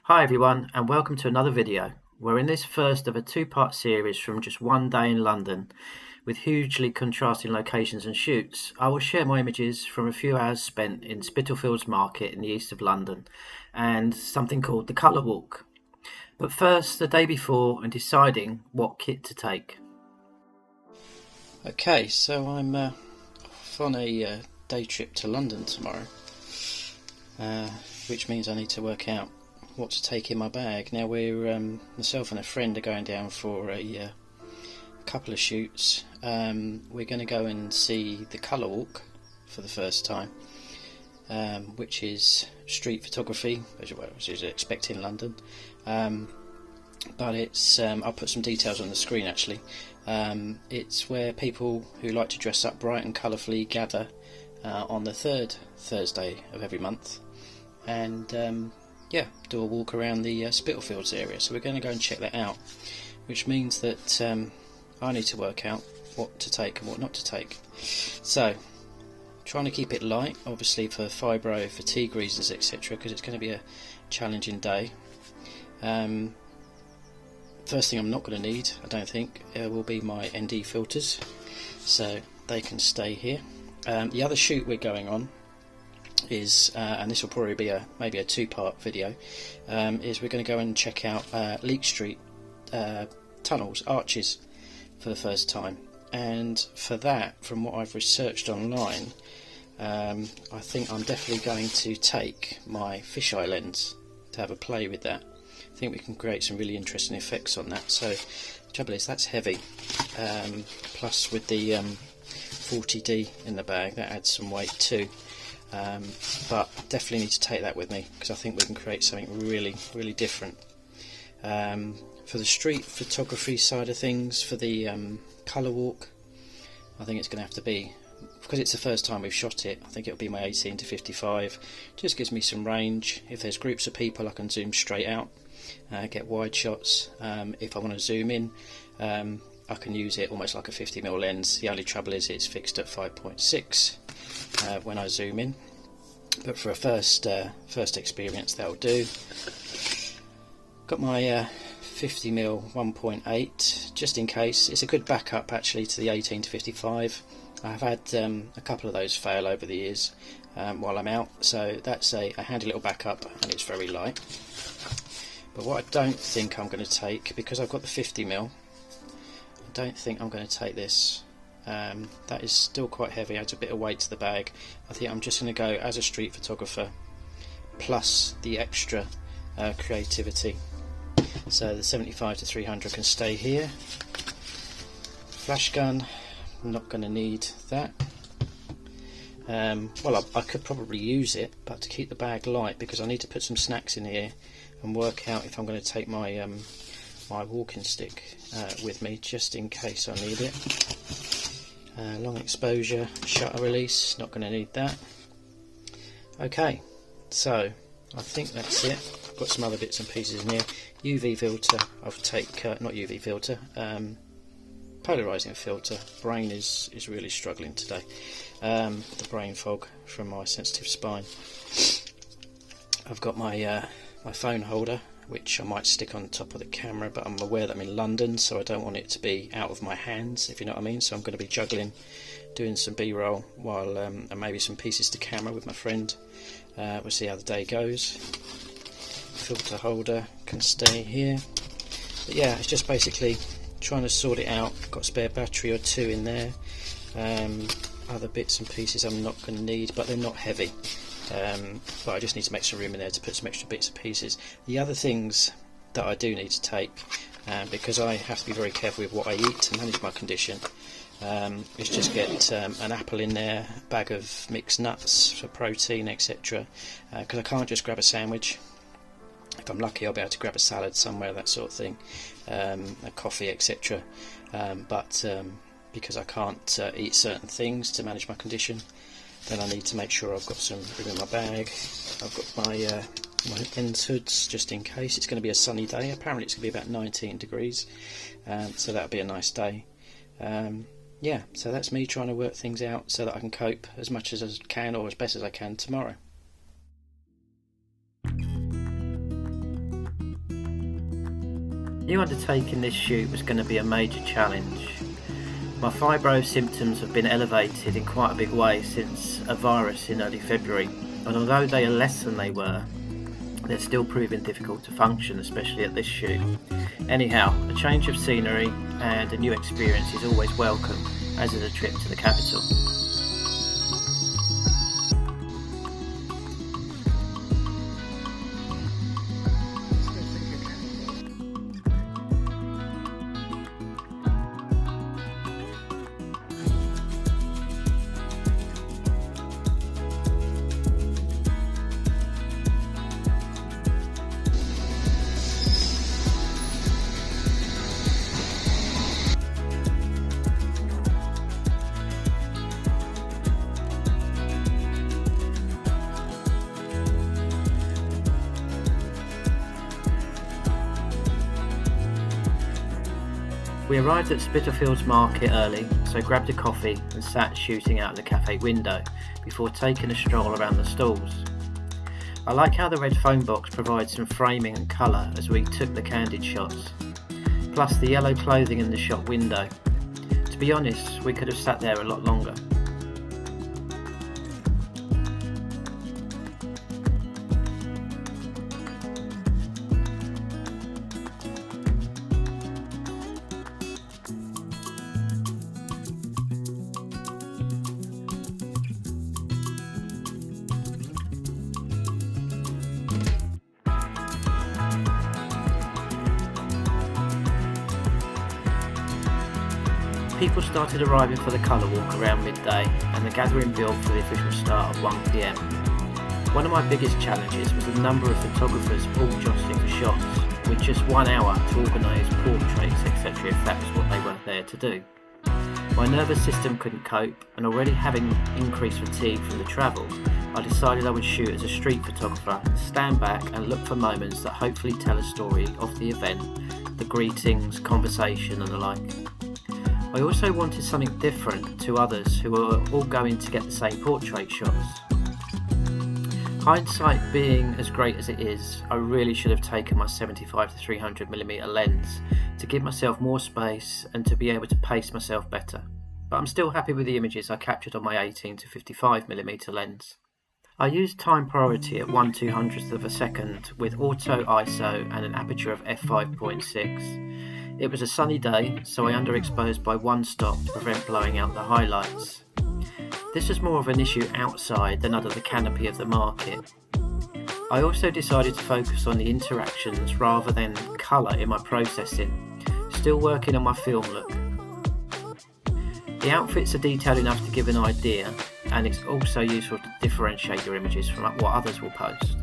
Hi everyone, and welcome to another video. We're in this first of a two-part series from just one day in London with hugely contrasting locations and shoots. I will share my images from a few hours spent in Spitalfields market in the east of London and something called the Colour Walk. But first, the day before and deciding what kit to take. Okay, so I'm off on a day trip to London tomorrow, which means I need to work out what to take in my bag. Now we're myself and a friend are going down for a couple of shoots. We're going to go and see the Colour Walk for the first time, which is street photography, as you'd expect in London. But it's I'll put some details on the screen actually. It's where people who like to dress up bright and colourfully gather on the third Thursday of every month and do a walk around the Spitalfields area. So we're going to go and check that out, which means that I need to work out what to take and what not to take. So trying to keep it light, obviously for fibro, fatigue reasons, etc., because it's going to be a challenging day. First thing I'm not going to need, I don't think, will be my ND filters, so they can stay here. The other shoot we're going on is, and this will probably be maybe a two-part video, is we're going to go and check out Leek Street tunnels, arches, for the first time. And for that, from what I've researched online, I think I'm definitely going to take my fisheye lens to have a play with that. I think we can create some really interesting effects on that. So the trouble is that's heavy, plus with the 40D in the bag that adds some weight too, but definitely need to take that with me because I think we can create something really different. For the street photography side of things, for the Colour Walk, I think it's going to have to be, because it's the first time we've shot it, I think it'll be my 18 to 55. Just gives me some range. If there's groups of people I can zoom straight out, get wide shots. If I want to zoom in, I can use it almost like a 50mm lens. The only trouble is it's fixed at 5.6 when I zoom in, but for a first experience that'll do. Got my 50mm 1.8 just in case. It's a good backup actually to the 18 to 55. I've had a couple of those fail over the years while I'm out, so that's a handy little backup, and it's very light. But what I don't think I'm going to take, because I've got the 50mm, I don't think I'm going to take this. That is still quite heavy, adds a bit of weight to the bag. I think I'm just going to go as a street photographer plus the extra creativity. So the 75 to 300 can stay here. Flash gun, I'm not going to need that. Well, I could probably use it, but to keep the bag light, because I need to put some snacks in here and work out if I'm going to take my my walking stick with me, just in case I need it. Long exposure, shutter release, not going to need that. Okay, so I think that's it. I've got some other bits and pieces in here. UV filter, I'll take, not UV filter, polarizing filter. Brain is really struggling today. The brain fog from my sensitive spine. I've got my my phone holder, which I might stick on top of the camera, but I'm aware that I'm in London, so I don't want it to be out of my hands, if you know what I mean. So I'm going to be juggling, doing some B-roll while and maybe some pieces to camera with my friend. We'll see how the day goes. Filter holder can stay here. But yeah, it's just basically trying to sort it out. Got a spare battery or two in there. Other bits and pieces I'm not going to need, but they're not heavy. But I just need to make some room in there to put some extra bits and pieces. The other things that I do need to take, because I have to be very careful with what I eat to manage my condition, is just get an apple in there, a bag of mixed nuts for protein, etc. Because I can't just grab a sandwich. If I'm lucky, I'll be able to grab a salad somewhere, that sort of thing, a coffee, etc. But because I can't eat certain things to manage my condition, then I need to make sure I've got some room in my bag. I've got my lens hoods just in case. It's going to be a sunny day. Apparently it's going to be about 19 degrees, so that'll be a nice day. Yeah, so that's me trying to work things out so that I can cope as much as I can, or as best as I can, tomorrow. Knew undertaking this shoot was going to be a major challenge. My Fibro symptoms have been elevated in quite a big way since a virus in early February, and although they are less than they were, they're still proving difficult to function, especially at this shoot. Anyhow, a change of scenery and a new experience is always welcome, as is a trip to the capital. We arrived at Spitalfields market early, so grabbed a coffee and sat shooting out the cafe window before taking a stroll around the stalls. I like how the red phone box provides some framing and colour as we took the candid shots, plus the yellow clothing in the shop window. To be honest, we could have sat there a lot longer. People started arriving for the colour walk around midday, and the gathering built for the official start at 1 PM. One of my biggest challenges was the number of photographers all jostling for shots, with just 1 hour to organise portraits, etc. if that was what they were there to do. My nervous system couldn't cope, and already having increased fatigue from the travel, I decided I would shoot as a street photographer, stand back and look for moments that hopefully tell a story of the event, the greetings, conversation and the like. I also wanted something different to others who were all going to get the same portrait shots. Hindsight being as great as it is, I really should have taken my 75-300mm lens to give myself more space and to be able to pace myself better. But I'm still happy with the images I captured on my 18-55mm lens. I used time priority at 1/200th of a second with auto ISO and an aperture of f5.6. It was a sunny day, so I underexposed by 1 stop to prevent blowing out the highlights. This was more of an issue outside than under the canopy of the market. I also decided to focus on the interactions rather than colour in my processing, still working on my film look. The outfits are detailed enough to give an idea, and it's also useful to differentiate your images from what others will post.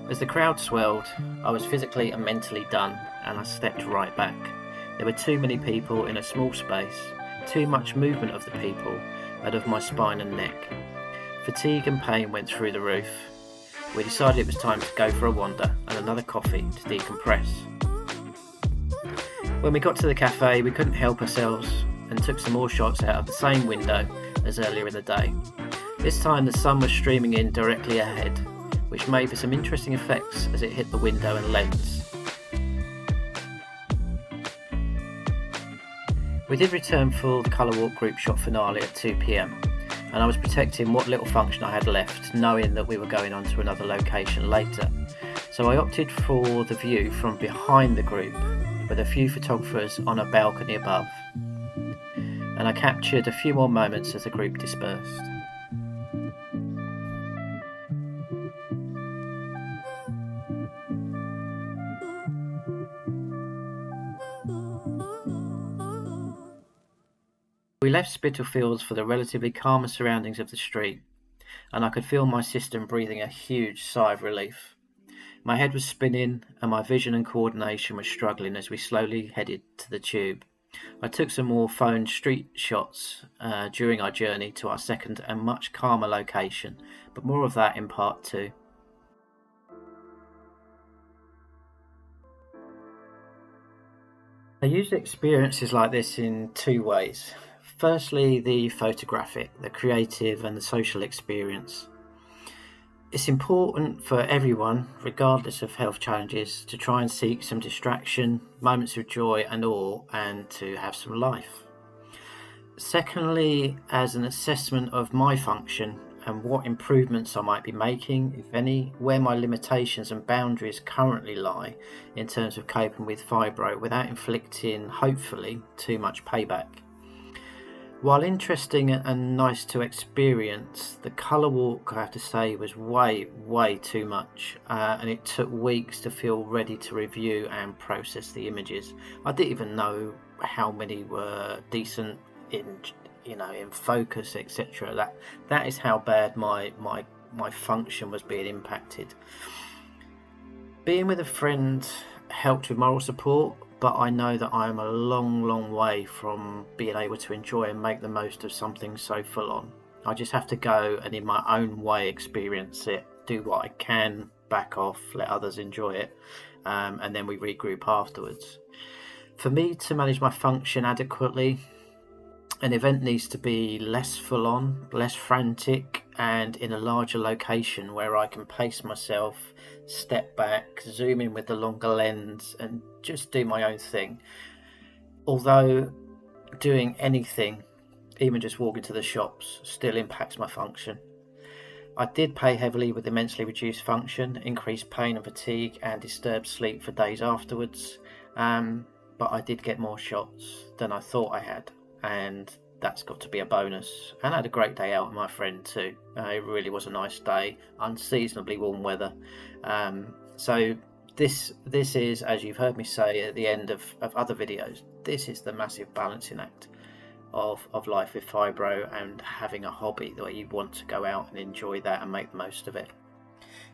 As the crowd swelled, I was physically and mentally done, and I stepped right back. There were too many people in a small space, too much movement of the people and of my spine and neck. Fatigue and pain went through the roof. We decided it was time to go for a wander and another coffee to decompress. When we got to the cafe, we couldn't help ourselves and took some more shots out of the same window as earlier in the day. This time the sun was streaming in directly ahead, which made for some interesting effects as it hit the window and lens. We did return for the Colour Walk group shot finale at 2 PM, and I was protecting what little function I had left, knowing that we were going on to another location later. So I opted for the view from behind the group, with a few photographers on a balcony above, and I captured a few more moments as the group dispersed. We left Spitalfields for the relatively calmer surroundings of the street, and I could feel my system breathing a huge sigh of relief. My head was spinning and my vision and coordination were struggling as we slowly headed to the tube. I took some more phone street shots during our journey to our second and much calmer location, but more of that in part 2. I use experiences like this in 2 ways. Firstly, the photographic, the creative and the social experience. It's important for everyone, regardless of health challenges, to try and seek some distraction, moments of joy and awe, and to have some life. Secondly, as an assessment of my function and what improvements I might be making, if any, where my limitations and boundaries currently lie in terms of coping with fibro without inflicting, hopefully, too much payback. While interesting and nice to experience, the colour walk, I have to say, was way too much, and it took weeks to feel ready to review and process the images. I didn't even know how many were decent in focus, etc. That is how bad my function was being impacted. Being with a friend helped with moral support, but I know that I am a long way from being able to enjoy and make the most of something so full on. I just have to go and in my own way experience it, do what I can, back off, let others enjoy it, and then we regroup afterwards. For me to manage my function adequately, an event needs to be less full on, less frantic, and in a larger location where I can pace myself, step back, zoom in with the longer lens, and just do my own thing. Although doing anything, even just walking to the shops, still impacts my function. I did pay heavily with immensely reduced function, increased pain and fatigue, and disturbed sleep for days afterwards, but I did get more shots than I thought I had, and that's got to be a bonus. And I had a great day out with my friend too. It really was a nice day, unseasonably warm weather. So this is, as you've heard me say at the end of other videos, this is the massive balancing act of life with fibro and having a hobby that you want to go out and enjoy that and make the most of it.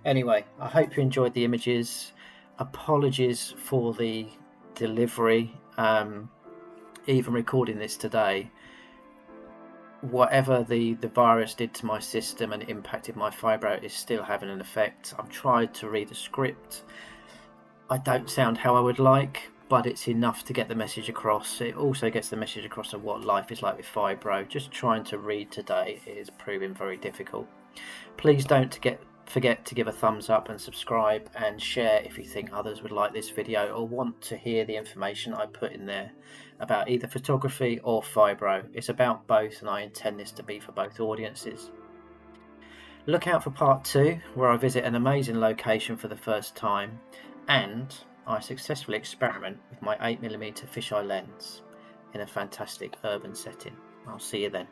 Anyway, I hope you enjoyed the images. Apologies for the delivery, even recording this today. Whatever the virus did to my system and impacted my fibro is still having an effect. I've tried to read the script. I don't sound how I would like, but it's enough to get the message across. It also gets the message across of what life is like with fibro. Just trying to read today is proving very difficult. Please don't forget to give a thumbs up and subscribe and share if you think others would like this video or want to hear the information I put in there about either photography or fibro. It's about both, and I intend this to be for both audiences. Look out for part 2, where I visit an amazing location for the first time and I successfully experiment with my 8mm fisheye lens in a fantastic urban setting. I'll see you then.